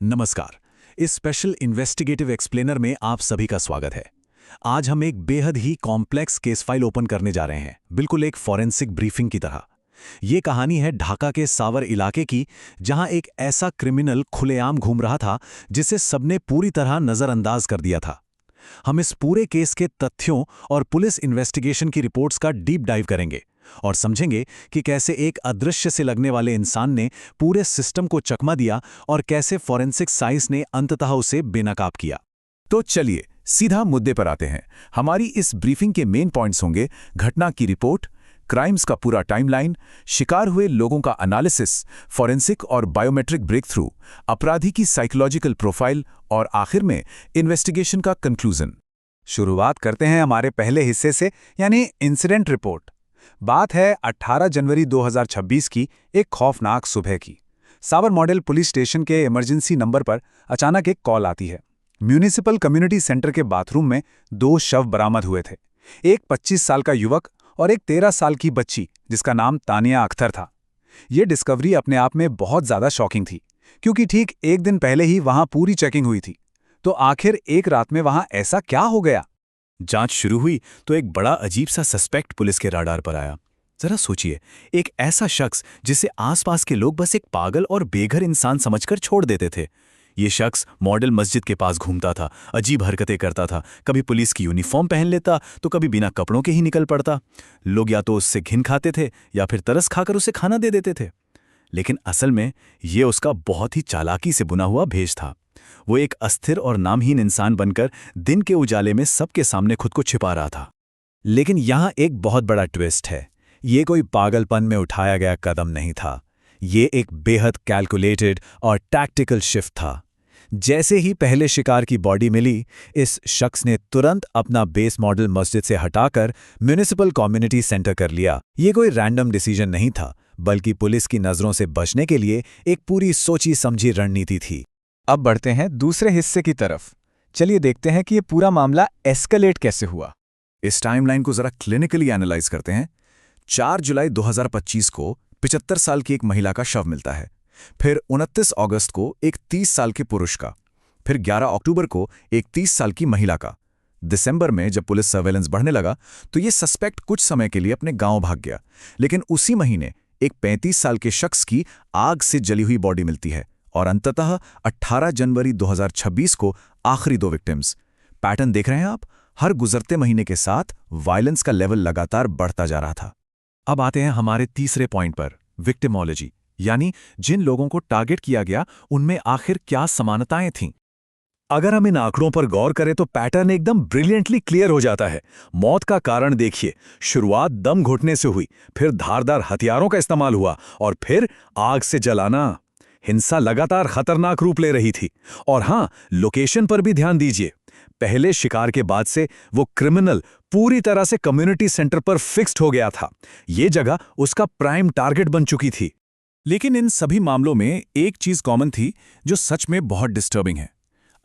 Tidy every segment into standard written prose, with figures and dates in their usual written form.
नमस्कार। इस special investigative explainer में आप सभी का स्वागत है। आज हम एक बेहद ही कॉम्प्लेक्स केस फाइल ओपन करने जा रहे हैं, बिल्कुल एक फॉरेंसिक ब्रीफिंग की तरह। ये कहानी है ढाका के सावर इलाके की, जहां एक ऐसा क्रिमिनल खुलेआम घूम रहा था जिसे सबने पूरी तरह नजरअंदाज कर दिया था। हम इस पूरे केस के तथ्यों और पुलिस इन्वेस्टिगेशन की रिपोर्ट्स का डीप डाइव करेंगे और समझेंगे कि कैसे एक अदृश्य से लगने वाले इंसान ने पूरे सिस्टम को चकमा दिया और कैसे फॉरेंसिक साइंस ने अंततः उसे बेनकाब किया। तो चलिए सीधा मुद्दे पर आते हैं। हमारी इस ब्रीफिंग के मेन पॉइंट्स होंगे घटना की रिपोर्ट, क्राइम्स का पूरा टाइमलाइन, शिकार हुए लोगों का एनालिसिस, फॉरेंसिक और बायोमेट्रिक ब्रेक थ्रू, अपराधी की साइकोलॉजिकल प्रोफाइल और आखिर में इन्वेस्टिगेशन का कंक्लूजन। शुरुआत करते हैं हमारे पहले हिस्से से, यानी इंसिडेंट रिपोर्ट। बात है 18 जनवरी 2026 की एक खौफनाक सुबह की। सावर मॉडल पुलिस स्टेशन के इमरजेंसी नंबर पर अचानक एक कॉल आती है। म्यूनिसिपल कम्युनिटी सेंटर के बाथरूम में 2 शव बरामद हुए थे, एक 25 साल का युवक और एक 13 साल की बच्ची जिसका नाम तानिया अख्तर था। ये डिस्कवरी अपने आप में बहुत ज़्यादा शॉकिंग थी, क्योंकि ठीक एक दिन पहले ही वहाँ पूरी चेकिंग हुई थी। तो आखिर एक रात में वहाँ ऐसा क्या हो गया? जांच शुरू हुई तो एक बड़ा अजीब सा सस्पेक्ट पुलिस के राडार पर आया। जरा सोचिए, एक ऐसा शख्स जिसे आसपास के लोग बस एक पागल और बेघर इंसान समझकर छोड़ देते थे। ये शख्स मॉडल मस्जिद के पास घूमता था, अजीब हरकतें करता था, कभी पुलिस की यूनिफॉर्म पहन लेता तो कभी बिना कपड़ों के ही निकल पड़ता। लोग या तो उससे घिन खाते थे या फिर तरस खाकर उसे खाना दे देते थे। लेकिन असल में ये उसका बहुत ही चालाकी से बुना हुआ भेष था। वो एक अस्थिर और नामहीन इंसान बनकर दिन के उजाले में सबके सामने खुद को छिपा रहा था। लेकिन यहाँ एक बहुत बड़ा ट्विस्ट है। ये कोई पागलपन में उठाया गया कदम नहीं था। ये एक बेहद कैलकुलेटेड और टैक्टिकल शिफ्ट था। जैसे ही पहले शिकार की बॉडी मिली, इस शख्स ने तुरंत अपना बेस मॉडल मस्जिद से हटाकर म्यूनिसिपल कम्युनिटी सेंटर कर लिया। ये कोई रैंडम डिसीजन नहीं था, बल्कि पुलिस की नज़रों से बचने के लिए एक पूरी सोची समझी रणनीति थी। अब बढ़ते हैं दूसरे हिस्से की तरफ। चलिए देखते हैं कि ये पूरा मामला एस्केलेट कैसे हुआ। इस टाइमलाइन को जरा क्लिनिकली एनालाइज करते हैं। 4 जुलाई 2025 को 75 साल की एक महिला का शव मिलता है। फिर 29 अगस्त को एक 30 साल के पुरुष का। फिर 11 अक्टूबर को एक 30 साल की महिला का। दिसंबर में जब पुलिस सर्वेलेंस बढ़ने लगा तो ये सस्पेक्ट कुछ समय के लिए अपने गांव भाग गया। लेकिन उसी महीने एक 35 साल के शख्स की आग से जली हुई बॉडी मिलती है और अंततः 18 जनवरी 2026 को आखिरी 2 विक्टिम्स। पैटर्न देख रहे हैं आप? हर गुजरते महीने के साथ वायलेंस का लेवल लगातार बढ़ता जा रहा था। अब आते हैं हमारे तीसरे पॉइंट पर, विक्टिमोलॉजी, यानी जिन लोगों को टारगेट किया गया उनमें आखिर क्या समानताएं थीं। अगर हम इन आंकड़ों पर गौर करें तो पैटर्न एकदम ब्रिलियंटली क्लियर हो जाता है। मौत का कारण देखिए, शुरुआत दम घुटने से हुई, फिर धारदार हथियारों का इस्तेमाल हुआ और फिर आग से जलाना। हिंसा लगातार खतरनाक रूप ले रही थी। और हां, लोकेशन पर भी ध्यान दीजिए। पहले शिकार के बाद से वो क्रिमिनल पूरी तरह से कम्युनिटी सेंटर पर फिक्स्ड हो गया था। ये जगह उसका प्राइम टारगेट बन चुकी थी। लेकिन इन सभी मामलों में एक चीज कॉमन थी जो सच में बहुत डिस्टर्बिंग है।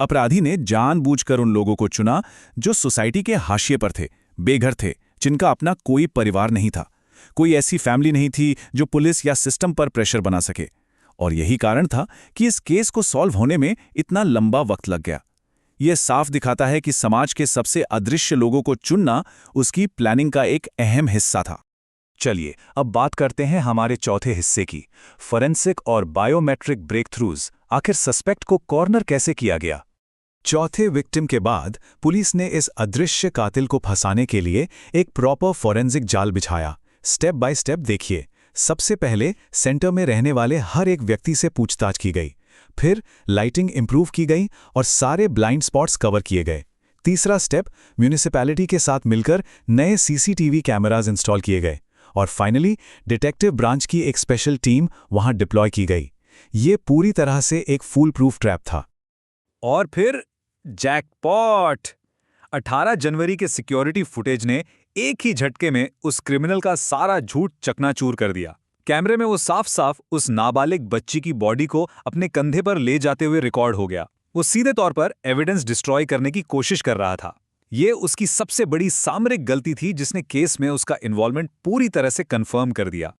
अपराधी ने जानबूझकर उन लोगों को चुना जो सोसाइटी के हाशिए पर थे, बेघर थे, जिनका अपना कोई परिवार नहीं था। कोई ऐसी फैमिली नहीं थी जो पुलिस या सिस्टम पर प्रेशर बना सके। और यही कारण था कि इस केस को सॉल्व होने में इतना लंबा वक्त लग गया। यह साफ दिखाता है कि समाज के सबसे अदृश्य लोगों को चुनना उसकी प्लानिंग का एक अहम हिस्सा था। चलिए अब बात करते हैं हमारे चौथे हिस्से की, फॉरेंसिक और बायोमेट्रिक ब्रेक थ्रूज। आखिर सस्पेक्ट को कॉर्नर कैसे किया गया? चौथे विक्टिम के बाद पुलिस ने इस अदृश्य कातिल को फंसाने के लिए एक प्रॉपर फॉरेंसिक जाल बिछाया। स्टेप बाय स्टेप देखिए। सबसे पहले सेंटर में रहने वाले हर एक व्यक्ति से पूछताछ की गई। फिर लाइटिंग इंप्रूव की गई और सारे ब्लाइंड स्पॉट्स कवर किए गए। तीसरा स्टेप, म्यूनिसिपैलिटी के साथ मिलकर नए सीसीटीवी कैमराज इंस्टॉल किए गए। और फाइनली डिटेक्टिव ब्रांच की एक स्पेशल टीम वहां डिप्लॉय की गई। ये पूरी तरह से एक फूल प्रूफ ट्रैप था। और फिर जैकपॉट! 18 जनवरी के सिक्योरिटी फुटेज ने एक ही झटके में उस क्रिमिनल का सारा झूठ चकनाचूर कर दिया। कैमरे में वो साफ साफ उस नाबालिग बच्ची की बॉडी को अपने कंधे पर ले जाते हुए रिकॉर्ड हो गया। वो सीधे तौर पर एविडेंस डिस्ट्रॉय करने की कोशिश कर रहा था। ये उसकी सबसे बड़ी सामरिक गलती थी जिसने केस में उसका इन्वॉल्वमेंट पूरी तरह से कंफर्म कर दिया।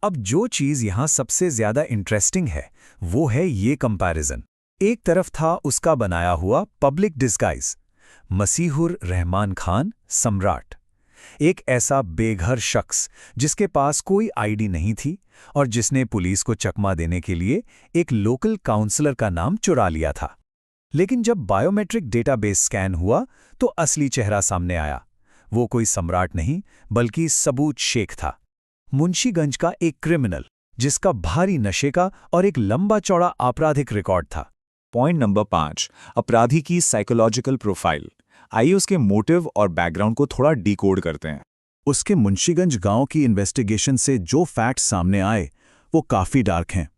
अब जो चीज यहां सबसे ज्यादा इंटरेस्टिंग है वो है ये कंपैरिजन। एक तरफ था उसका बनाया हुआ पब्लिक डिस्गाइज, मसीहुर रहमान खान सम्राट, एक ऐसा बेघर शख्स जिसके पास कोई आईडी नहीं थी और जिसने पुलिस को चकमा देने के लिए एक लोकल काउंसलर का नाम चुरा लिया था। लेकिन जब बायोमेट्रिक डेटाबेस स्कैन हुआ तो असली चेहरा सामने आया। वो कोई सम्राट नहीं बल्कि सबूत शेख था, मुंशीगंज का एक क्रिमिनल जिसका भारी नशे का और एक लंबा चौड़ा आपराधिक रिकॉर्ड था। पॉइंट नंबर 5, अपराधी की साइकोलॉजिकल प्रोफाइल। आइए उसके मोटिव और बैकग्राउंड को थोड़ा डिकोड करते हैं। उसके मुंशीगंज गांव की इन्वेस्टिगेशन से जो फैक्ट्स सामने आए वो काफी डार्क हैं।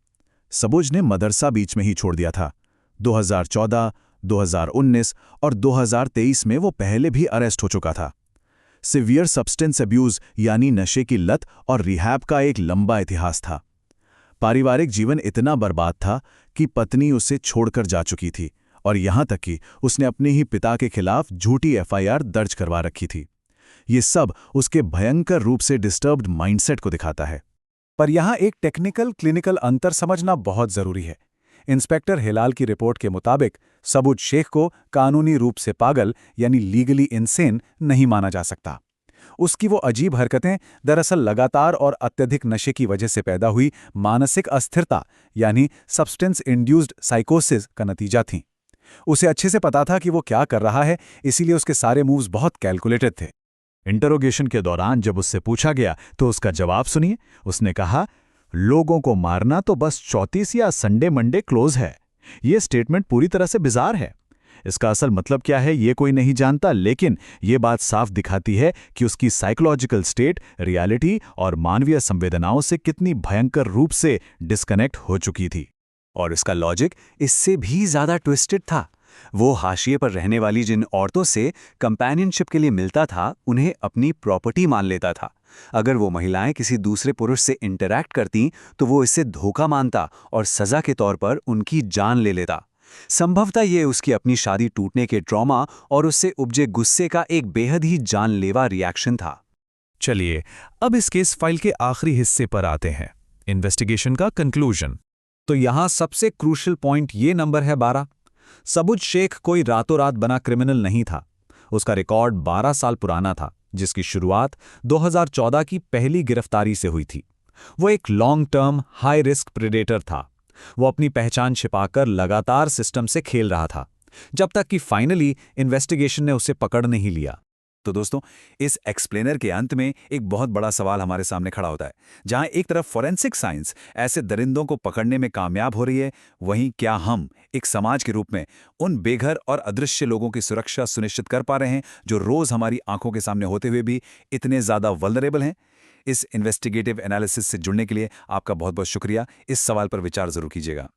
सबूज ने मदरसा बीच में ही छोड़ दिया था। 2014, 2019 और 2023 में वो पहले भी अरेस्ट हो चुका था। सिवियर सब्सटेंस अब्यूज यानी नशे की लत और रिहैब का एक लंबा इतिहास था। पारिवारिक जीवन इतना बर्बाद था कि पत्नी उसे छोड़कर जा चुकी थी और यहां तक कि उसने अपने ही पिता के खिलाफ झूठी एफआईआर दर्ज करवा रखी थी। ये सब उसके भयंकर रूप से डिस्टर्ब्ड माइंडसेट को दिखाता है। पर यहाँ एक टेक्निकल क्लिनिकल अंतर समझना बहुत जरूरी है। इंस्पेक्टर हिलाल की रिपोर्ट के मुताबिक सबूत शेख को कानूनी रूप से पागल यानी लीगली इनसेन नहीं माना जा सकता। उसकी वो अजीब हरकतें दरअसल लगातार और अत्यधिक नशे की वजह से पैदा हुई मानसिक अस्थिरता यानी सब्सटेंस इंड्यूस्ड साइकोसिस का नतीजा थीं। उसे अच्छे से पता था कि वो क्या कर रहा है, इसीलिए उसके सारे मूव्स बहुत कैलकुलेटेड थे। इंटरोगेशन के दौरान जब उससे पूछा गया तो उसका जवाब सुनिए। उसने कहा, लोगों को मारना तो बस 34 या संडे मंडे क्लोज है। ये स्टेटमेंट पूरी तरह से बिजार है। इसका असल मतलब क्या है ये कोई नहीं जानता, लेकिन ये बात साफ दिखाती है कि उसकी साइकोलॉजिकल स्टेट रियलिटी और मानवीय संवेदनाओं से कितनी भयंकर रूप से डिस्कनेक्ट हो चुकी थी। और इसका लॉजिक इससे भी ज्यादा ट्विस्टेड था। वो हाशिए पर रहने वाली जिन औरतों से कंपेनियनशिप के लिए मिलता था उन्हें अपनी प्रॉपर्टी मान लेता था। अगर वो महिलाएं किसी दूसरे पुरुष से इंटरैक्ट करती तो वो इससे धोखा मानता और सजा के तौर पर उनकी जान ले लेता। संभवतः ये उसकी अपनी शादी टूटने के ट्रॉमा और उससे उपजे गुस्से का एक बेहद ही जानलेवा रिएक्शन था। चलिए अब इस केस फाइल के आखिरी हिस्से पर आते हैं, इन्वेस्टिगेशन का कंक्लूजन। तो यहाँ सबसे क्रूशियल पॉइंट ये नंबर है 12। सबूज शेख कोई रातों रात बना क्रिमिनल नहीं था। उसका रिकॉर्ड 12 साल पुराना था, जिसकी शुरुआत 2014 की पहली गिरफ्तारी से हुई थी। वो एक long term high risk predator था। वो अपनी पहचान छिपाकर लगातार सिस्टम से खेल रहा था, जब तक कि फाइनली इन्वेस्टिगेशन ने उसे पकड़ नहीं लिया। तो दोस्तों, इस एक्सप्लेनर के अंत में एक बहुत बड़ा सवाल हमारे सामने खड़ा होता है। जहां एक तरफ फोरेंसिक साइंस ऐसे दरिंदों को पकड़ने में कामयाब हो रही है, वहीं क्या हम एक समाज के रूप में उन बेघर और अदृश्य लोगों की सुरक्षा सुनिश्चित कर पा रहे हैं जो रोज हमारी आंखों के सामने होते हुए भी इतने ज्यादा वल्नरेबल हैं? इस इन्वेस्टिगेटिव एनालिसिस से जुड़ने के लिए आपका बहुत बहुत शुक्रिया। इस सवाल पर विचार जरूर कीजिएगा।